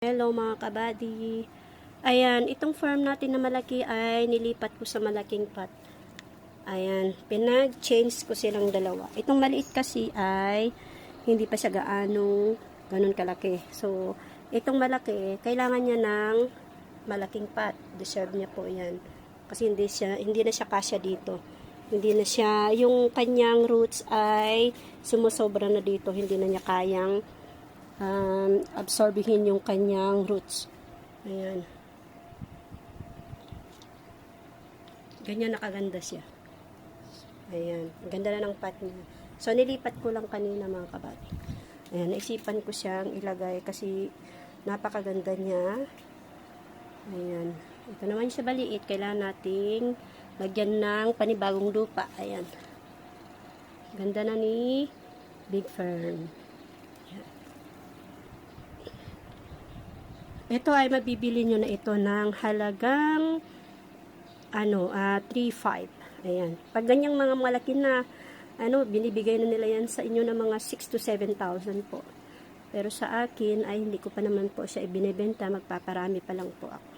Hello mga kabady. Ayan, itong farm natin na malaki ay nilipat ko sa malaking pot. Ayan, pinag-change ko silang dalawa. Itong maliit kasi ay hindi pa siya ganun kalaki. So, itong malaki, kailangan niya ng malaking pot. Deserve niya po 'yan. Kasi hindi na siya kasya dito. Hindi na siya, yung kanyang roots ay sumusobra na dito. Hindi na niya kayang absorbihin yung kanyang roots. Ayan. Ganyan nakaganda siya. Ayan. Ganda na ng pot niya. So, nilipat ko lang kanina mga kabady. Ayan. Naisipan ko siyang ilagay kasi napakaganda niya. Ayan. Ito naman siya baliit. Kailangan nating lagyan ng panibagong lupa. Ayan. Ganda na ni Big Fern. Ito ay mabibili nyo na ito ng halagang 3.5. Ayan. Pag ganyang mga malaki na binibigay na nila yan sa inyo ng mga 6 to 7,000 po. Pero sa akin ay hindi ko pa naman po siya ibinebenta, magpaparami pa lang po ako.